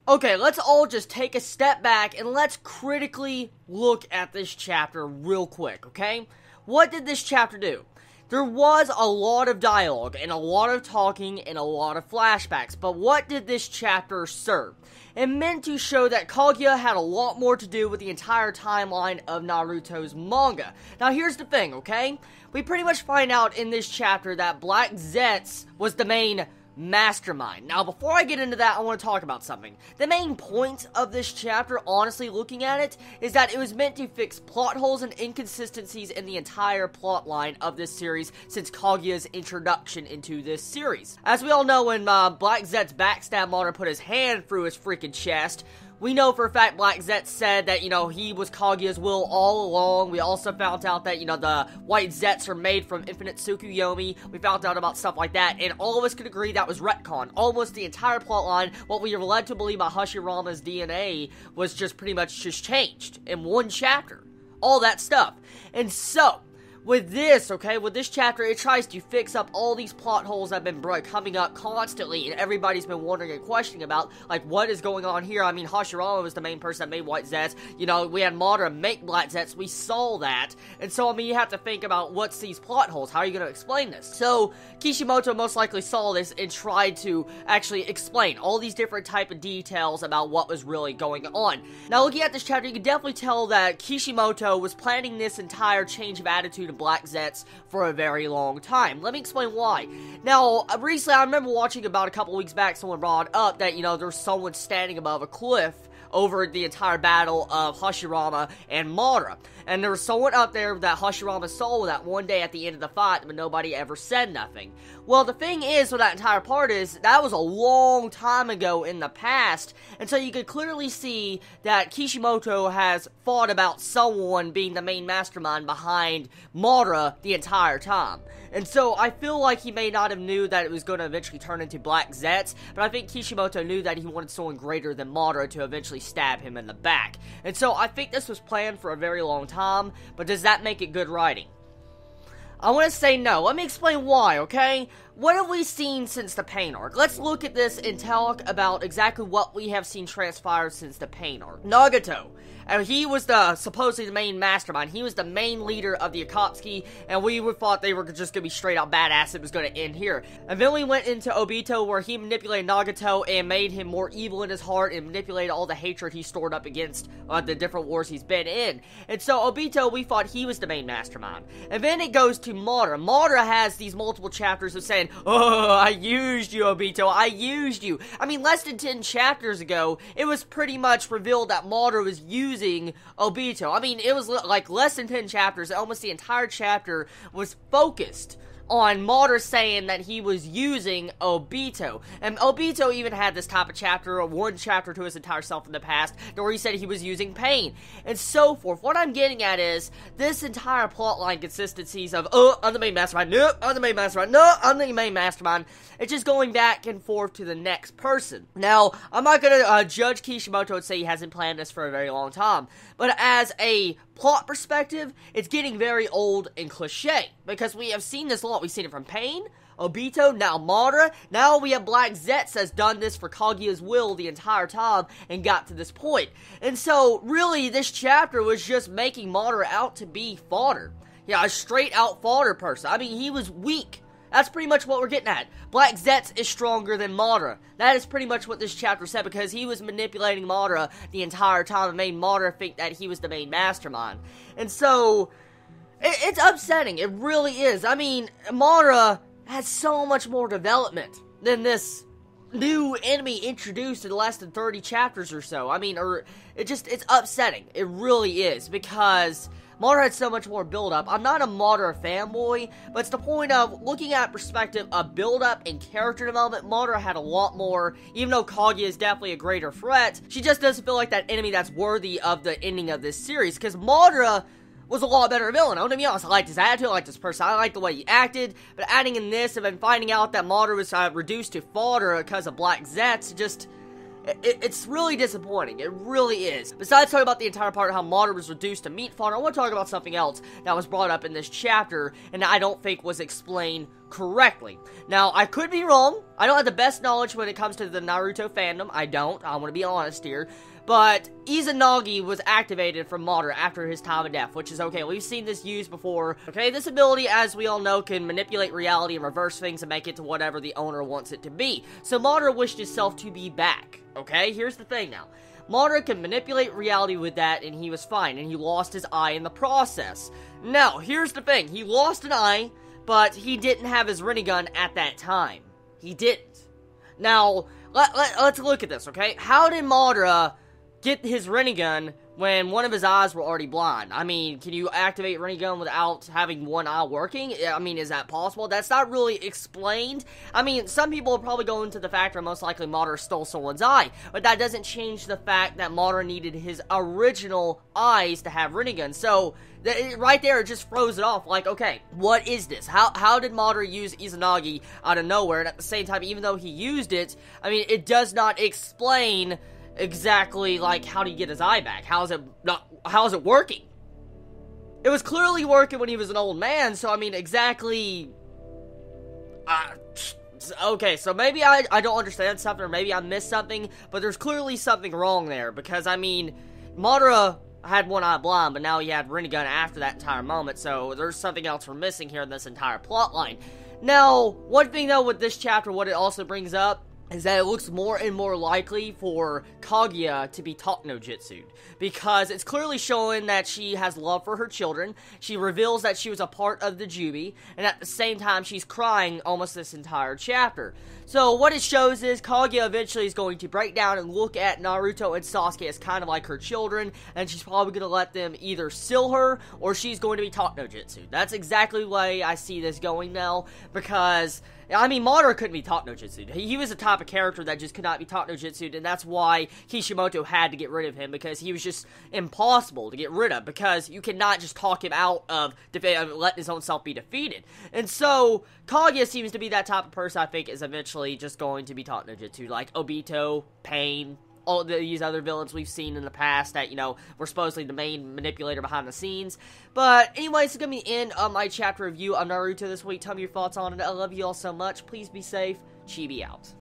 Okay, let's all just take a step back and let's critically look at this chapter real quick, okay? What did this chapter do? There was a lot of dialogue, and a lot of talking, and a lot of flashbacks, but what did this chapter serve? It meant to show that Kaguya had a lot more to do with the entire timeline of Naruto's manga. Now here's the thing, okay? We pretty much find out in this chapter that Black Zetsu was the main Mastermind. Now, before I get into that, I want to talk about something. The main point of this chapter, honestly looking at it, is that it was meant to fix plot holes and inconsistencies in the entire plot line of this series since Kaguya's introduction into this series. As we all know, when Black Zetsu backstabbed Madara, put his hand through his freaking chest, we know for a fact Black Zetsu said that, he was Kaguya's will all along. We also found out that, the white Zetsu are made from infinite Tsukuyomi. We found out about stuff like that, and all of us could agree that was retcon. Almost the entire plotline, what we are led to believe about Hashirama's DNA, was just pretty much just changed in one chapter. All that stuff. And so, with this chapter, it tries to fix up all these plot holes that have been coming up constantly, and everybody's been wondering and questioning about, what is going on here? I mean, Hashirama was the main person that made White Zetsu. We had Madara make Black Zetsu. We saw that. And so, you have to think about what's these plot holes. How are you going to explain this? So, Kishimoto most likely saw this and tried to actually explain all these different type of details about what was really going on. Now, looking at this chapter, you can definitely tell that Kishimoto was planning this entire change of attitude of Black Zetsu for a very long time. Let me explain why. Now, recently, I remember watching about a couple weeks back, someone brought up that, there's someone standing above a cliff over the entire battle of Hashirama and Madara. And there was someone up there that Hashirama saw that one day at the end of the fight, but nobody ever said nothing. Well, the thing is with that entire part is, that was a long time ago in the past, and so you could clearly see that Kishimoto has thought about someone being the main mastermind behind Madara the entire time. And so, I feel like he may not have knew that it was going to eventually turn into Black Zetsu, but I think Kishimoto knew that he wanted someone greater than Madara to eventually stab him in the back. And so, I think this was planned for a very long time, but does that make it good writing? I want to say no. Let me explain why, okay? What have we seen since the Pain arc? Let's look at this and talk about exactly what we have seen transpire since the Pain arc. Nagato. And he was supposedly the main mastermind. He was the main leader of the Akatsuki, and we thought they were just going to be straight out badass. It was going to end here. And then we went into Obito, where he manipulated Nagato and made him more evil in his heart and manipulated all the hatred he stored up against the different wars he's been in. And so Obito, we thought he was the main mastermind. And then it goes to Madara. Madara has these multiple chapters of saying, "Oh, I used you, Obito. I used you." I mean, less than 10 chapters ago, it was pretty much revealed that Madara was using Obito. I mean, it was like less than 10 chapters. Almost the entire chapter was focused on Madara saying that he was using Obito. And Obito even had this type of chapter, or one chapter to his entire self in the past, where he said he was using pain, and so forth. What I'm getting at is, this entire plotline consistencies of, I'm the main mastermind, no, I'm the main mastermind, no, I'm the main mastermind. It's just going back and forth to the next person. Now, I'm not gonna judge Kishimoto and say he hasn't planned this for a very long time, but as a plot perspective, it's getting very old and cliche, because we have seen this a lot. We've seen it from Pain, Obito, now Madara. Now we have Black Zetsu has done this for Kaguya's will the entire time and got to this point. And so, really, this chapter was just making Madara out to be fodder. Yeah, a straight out fodder person. I mean, he was weak. That's pretty much what we're getting at. Black Zetsu is stronger than Madara. That is pretty much what this chapter said, because he was manipulating Madara the entire time and made Madara think that he was the main mastermind. And so, it's upsetting. It really is. I mean, Madara has so much more development than this new enemy introduced in less than 30 chapters or so. I mean, it's upsetting. It really is, because Madara had so much more build-up. I'm not a Madara fanboy, but it's the point of looking at perspective of build-up and character development. Madara had a lot more, even though Kaguya is definitely a greater threat. She just doesn't feel like that enemy that's worthy of the ending of this series, because Madara was a lot better villain. I'm gonna be honest, I liked his attitude, I liked his personality, I liked the way he acted, but adding in this and then finding out that Madara was reduced to fodder because of Black Zetsu, just, it's really disappointing. It really is. Besides talking about the entire part of how Madara was reduced to meat fodder, I want to talk about something else that was brought up in this chapter, and I don't think was explained correctly. Now, I could be wrong. I don't have the best knowledge when it comes to the Naruto fandom. I don't. I want to be honest here. But Izanagi was activated from Madara after his time of death, which is okay. We've seen this used before. Okay, this ability, as we all know, can manipulate reality and reverse things and make it to whatever the owner wants it to be. So Madara wished himself to be back. Okay, here's the thing now. Madara can manipulate reality with that, and he was fine, and he lost his eye in the process. Now, here's the thing. He lost an eye, but he didn't have his Rinnegan at that time. He didn't. Now, let's look at this, okay? How did Madara get his Rinnegan when one of his eyes were already blind? I mean, can you activate Rinnegan without having one eye working? I mean, is that possible? That's not really explained. I mean, some people are probably going to the fact that most likely Madara stole someone's eye, but that doesn't change the fact that Madara needed his original eyes to have Rinnegan. So, right there, it just throws it off. Like, okay, what is this? How did Madara use Izanagi out of nowhere? And at the same time, even though he used it, I mean, it does not explain exactly, like, how do you get his eye back? How is it working? It was clearly working when he was an old man, so, I mean, exactly, okay, so maybe I don't understand something, or maybe I missed something, but there's clearly something wrong there, because, I mean, Madara had one eye blind, but now he had Rinnegan after that entire moment, so there's something else we're missing here in this entire plotline. Now, one thing, though, with this chapter, what it also brings up, is that it looks more and more likely for Kaguya to be taught no jutsu, because it's clearly showing that she has love for her children. She reveals that she was a part of the Chibi, and at the same time she's crying almost this entire chapter. So what it shows is Kaguya eventually is going to break down and look at Naruto and Sasuke as kind of like her children, and she's probably going to let them either seal her, or she's going to be taught no jutsu. That's exactly the way I see this going now, because I mean, Madara couldn't be taught no jutsu. He was the type of character that just could not be taught no jutsu, and that's why Kishimoto had to get rid of him, because he was just impossible to get rid of, because you cannot just talk him out of letting his own self be defeated. And so, Kaguya seems to be that type of person I think is eventually just going to be taught no jutsu, like Obito, Pain, all these other villains we've seen in the past that, you know, were supposedly the main manipulator behind the scenes. But anyways, it's going to be the end of my chapter review of Naruto this week. Tell me your thoughts on it. I love you all so much. Please be safe. Chibi out.